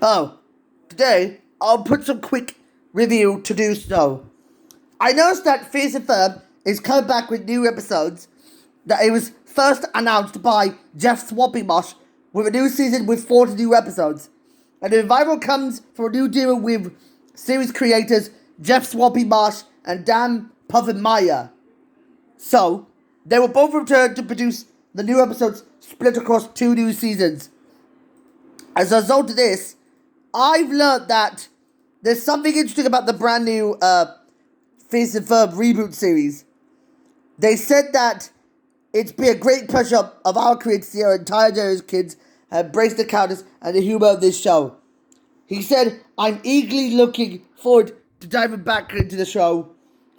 Oh, today I'll put some quick review to do so. I noticed that Phineas and Ferb is coming back with new episodes. That it was first announced by Jeff Swampy with a new season with 40 new episodes. And the revival comes from a new deal with series creators Jeff Swampy and Dan Povenmire. So, they will both return to produce the new episodes split across 2 new seasons. As a result of this, I've learned that there's something interesting about the brand new Phineas and Ferb reboot series. They said that it's been a great pleasure of our creators to see our entire generation of kids embrace the characters and the humor of this show. He said, I'm eagerly looking forward to diving back into the show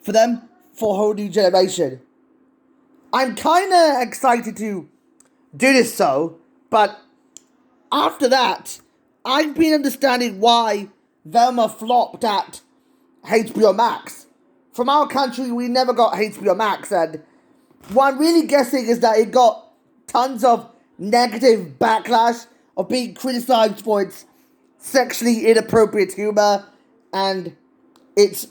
for them for a whole new generation. I'm kind of excited to do this but after that, I've been understanding why Velma flopped at HBO Max. From our country, we never got HBO Max, and what I'm really guessing is that it got tons of negative backlash of being criticized for its sexually inappropriate humor and its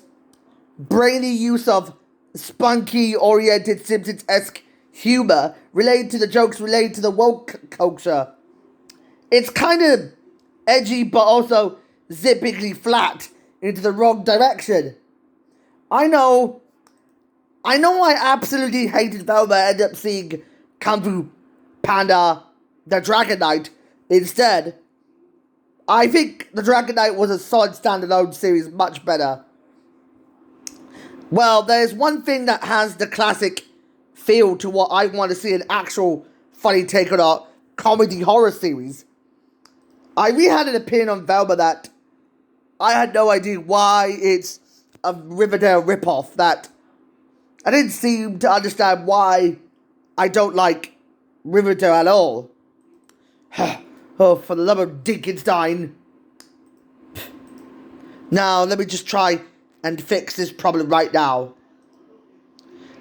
brainy use of spunky-oriented Simpsons-esque humor related to the jokes related to the woke culture. It's kind of edgy but also zippingly flat into the wrong direction. I know I absolutely hated Velma and ended up seeing Kung Fu Panda The Dragon Knight instead. I think The Dragon Knight was a solid standalone series, much better. Well, there's one thing that has the classic feel to what I want to see an actual funny take on a comedy horror series. I really had an opinion on Velma that I had no idea why it's a Riverdale ripoff, that I didn't seem to understand why I don't like Riverdale at all. Oh, for the love of Dinkenstein. Now, let me just try and fix this problem right now.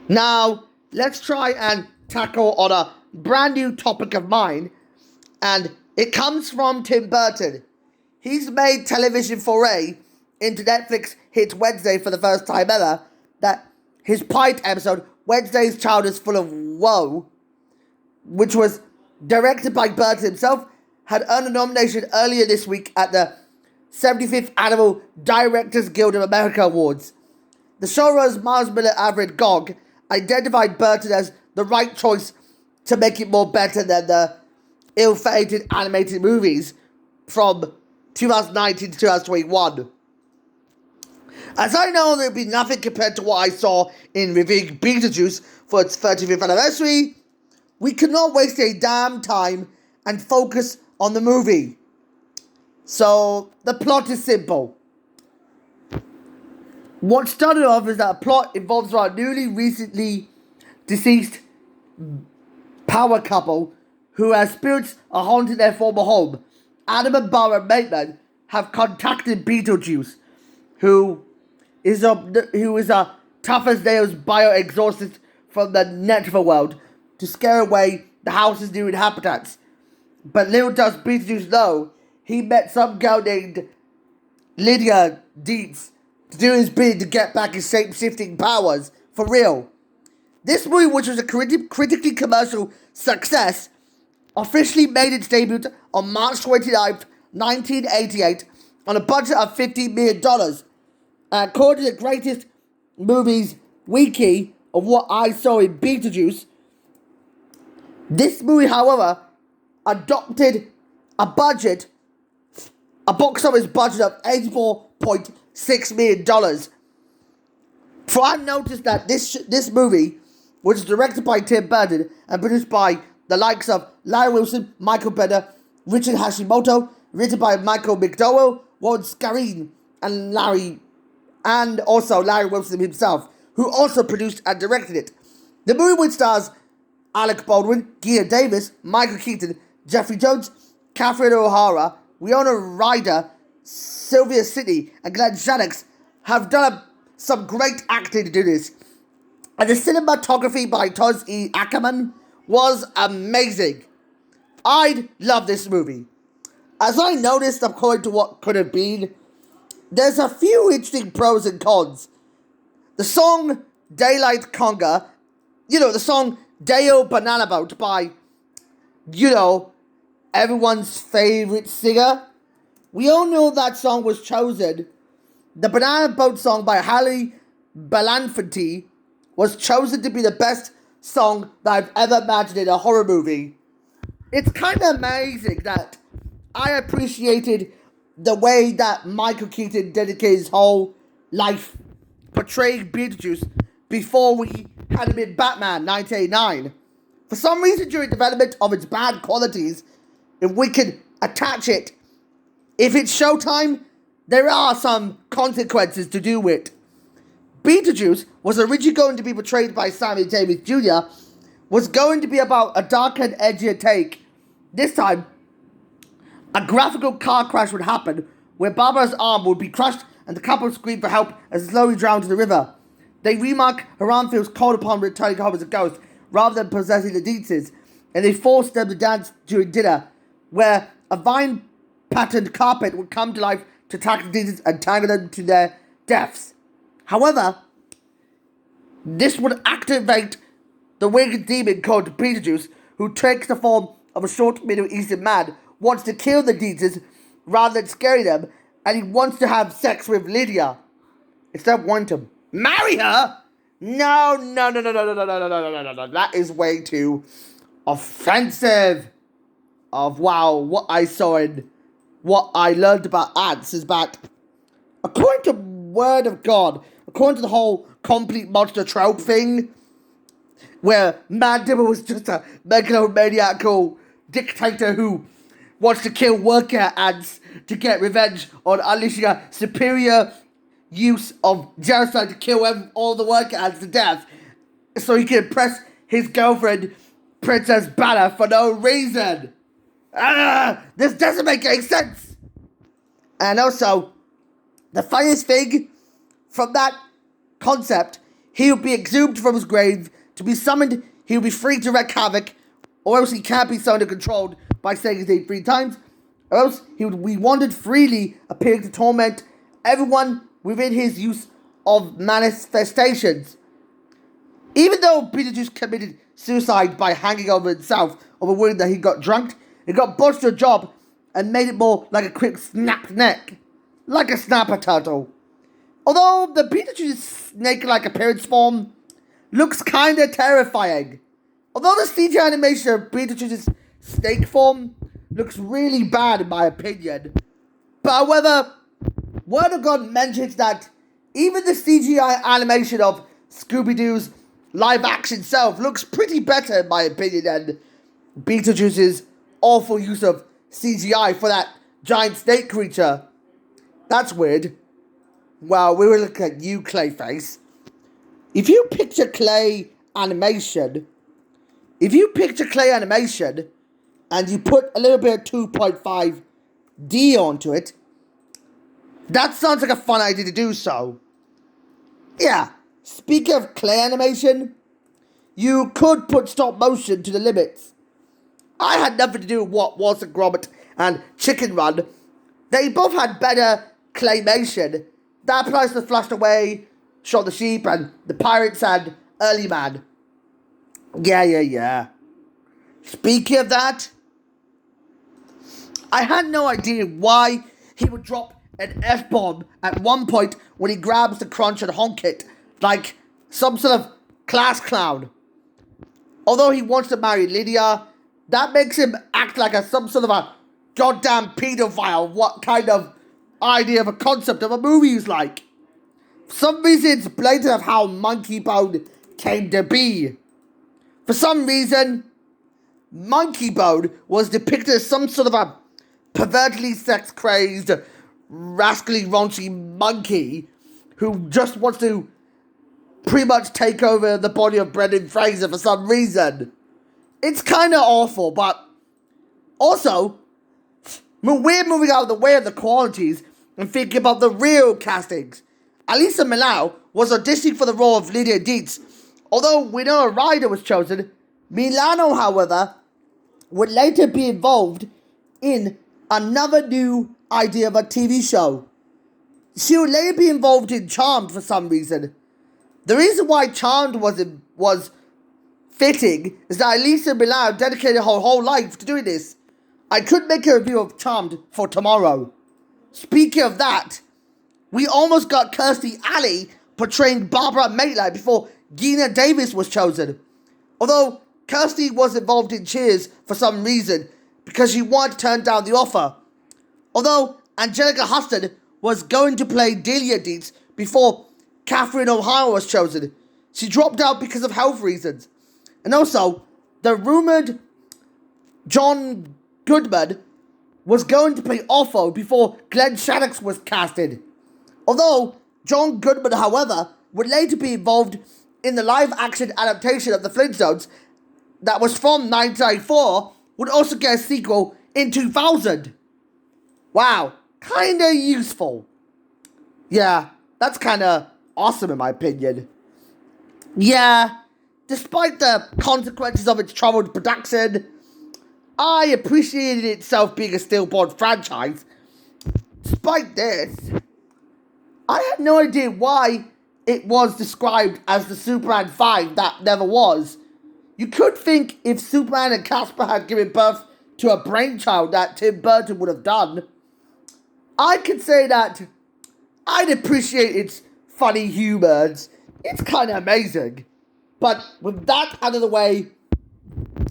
Now, let's try and tackle on a brand new topic of mine, and it comes from Tim Burton. He's made television foray into Netflix hit Wednesday for the first time ever, that his pilot episode, Wednesday's Child is Full of Woe, which was directed by Burton himself, had earned a nomination earlier this week at the 75th Annual Directors Guild of America Awards. The showrunners Miles Miller Everett Gog identified Burton as the right choice to make it more better than the ill-fated animated movies from 2019 to 2021. As I know there'll be nothing compared to what I saw in reviewing Beetlejuice for its 35th anniversary, we could not waste a damn time and focus on the movie. So, the plot is simple. What started off is that a plot involves our newly recently deceased power couple who, as spirits are haunting their former home. Adam and Barbara Maitland have contacted Beetlejuice, who is a tough-as-nails bioexorcist from the netherworld, to scare away the house's new inhabitants. But little does Beetlejuice know, he met some girl named Lydia Dietz to do his bidding to get back his shape-shifting powers, for real. This movie, which was a critically commercial success, officially made its debut on March 29th, 1988, on a budget of $15 million. According to the Greatest Movies Wiki of what I saw in Beetlejuice, this movie, however, adopted a box office budget of $84.6 million. For I noticed that this movie, which is directed by Tim Burton and produced by the likes of Larry Wilson, Michael Bennett, Richard Hashimoto, written by Michael McDowell, Warren Scarine, and also Larry Wilson himself, who also produced and directed it. The movie, which stars Alec Baldwin, Gia Davis, Michael Keaton, Jeffrey Jones, Catherine O'Hara, Winona Ryder, Sylvia Sidney, and Glenn Shadix, have done some great acting to do this. And the cinematography by Toz E. Ackerman was amazing. I love this movie. As I noticed, according to what could have been, there's a few interesting pros and cons. The song Daylight Conga, the song Deo Banana Boat by, everyone's favorite singer. We all know that song was chosen. The Banana Boat song by Halle Belafonte was chosen to be the best song that I've ever imagined in a horror movie. It's kind of amazing that I appreciated the way that Michael Keaton dedicated his whole life portraying Beetlejuice before we had him in Batman 1989. For some reason, during development of its bad qualities, if we could attach it, if it's showtime, there are some consequences to do it. Beetlejuice was originally going to be portrayed by Sammy Davis Jr., was going to be about a darker and edgier take. This time, a graphical car crash would happen where Barbara's arm would be crushed and the couple would scream for help as slowly drowned in the river. They remark her arm feels cold upon returning home as a ghost rather than possessing the Deetses, and they force them to dance during dinner, where a vine-patterned carpet would come to life to attack the Deetses and tangle them to their deaths. However, this would activate the wicked demon called Beetlejuice, who takes the form of a short Middle Eastern man, wants to kill the Deetses rather than scare them, and he wants to have sex with Lydia. Instead of wanting to marry her? No. That is way too offensive. What I saw and what I learned about ants is that, according to Word of God, according to the whole complete monster trope thing, where Mandible was just a megalomaniacal dictator who wants to kill worker ants to get revenge on unleashing a superior use of genocide to kill all the worker ants to death, so he can impress his girlfriend, Princess Banner, for no reason. This doesn't make any sense. And also, the funniest thing from that concept, he will be exhumed from his grave. To be summoned, he will be free to wreak havoc, or else he can't be summoned or controlled by saying his name 3 times, or else he would be wandered freely, appearing to torment everyone within his use of manifestations. Even though Beetlejuice committed suicide by hanging over himself over worrying that he got drunk, it got botched a job and made it more like a quick snapped neck, like a snapper turtle. Although the Beetlejuice snake-like appearance form looks kinda terrifying. Although the CG animation of Beetlejuice's snake form looks really bad in my opinion. But however, Word of God mentions that even the CGI animation of Scooby-Doo's live-action self looks pretty better in my opinion than Beetlejuice's awful use of CGI for that giant snake creature. That's weird. Well, we were looking at you, Clayface. If you picture clay animation, and you put a little bit of 2.5D onto it, that sounds like a fun idea to do so. Yeah, speaking of clay animation, you could put stop motion to the limits. I had nothing to do with what Wallace and Gromit and Chicken Run. They both had better claymation. That applies to Flushed Away, Shaun the Sheep, and the Pirates and Early Man. Yeah. Speaking of that, I had no idea why he would drop an F-bomb at one point when he grabs the crunch and honk it like some sort of class clown. Although he wants to marry Lydia, that makes him act like some sort of a goddamn pedophile. What kind of idea of a concept of a movie is like? For some reason, it's blatant of how Monkey Bone came to be. For some reason, Monkey Bone was depicted as some sort of a pervertedly sex-crazed, rascally raunchy monkey who just wants to pretty much take over the body of Brendan Fraser for some reason. It's kind of awful, but also, we're moving out of the way of the qualities and thinking about the real castings. Alyssa Milano was auditioning for the role of Lydia Deetz. Although Winona Ryder was chosen, Milano, however, would later be involved in another new idea of a TV show. She would later be involved in Charmed for some reason. The reason why Charmed was fitting is that Elisa Milano dedicated her whole life to doing this. I could make a review of Charmed for tomorrow. Speaking of that, we almost got Kirstie Alley portraying Barbara Maitland before Gina Davis was chosen. Although Kirstie was involved in Cheers for some reason because she wanted to turn down the offer. Although Angelica Huston was going to play Delia Deetz before Catherine O'Hara was chosen, she dropped out because of health reasons. And also, the rumoured John Goodman was going to play Otho before Glenn Shadix was casted. Although John Goodman, however, would later be involved in the live-action adaptation of the Flintstones that was from 1994, would also get a sequel in 2000. Wow, kinda useful. Yeah, that's kinda awesome in my opinion. Yeah, despite the consequences of its troubled production, I appreciated itself being a stillborn franchise. Despite this, I had no idea why it was described as the Superman 5 that never was. You could think if Superman and Casper had given birth to a brainchild that Tim Burton would have done, I could say that I'd appreciate its funny humour. It's kind of amazing. But with that out of the way,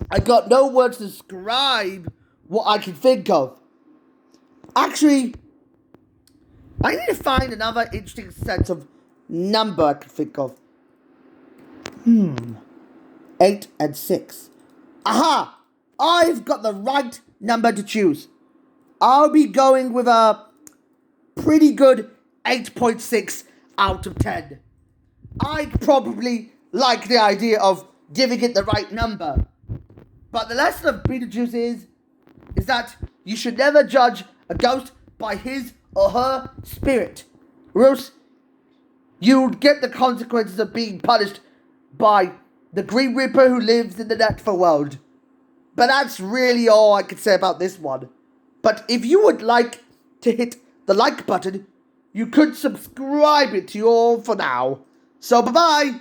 I got no words to describe what I can think of. Actually, I need to find another interesting sense of number I can think of. 8 and 6. Aha! I've got the right number to choose. I'll be going with a pretty good 8.6 out of 10. I'd probably like the idea of giving it the right number. But the lesson of Beetlejuice is that you should never judge a ghost by his or her spirit, or else you'd get the consequences of being punished by the Green Reaper who lives in the natural world. But that's really all I can say about this one. But if you would like to hit the like button, you could subscribe it to you all for now. So bye-bye!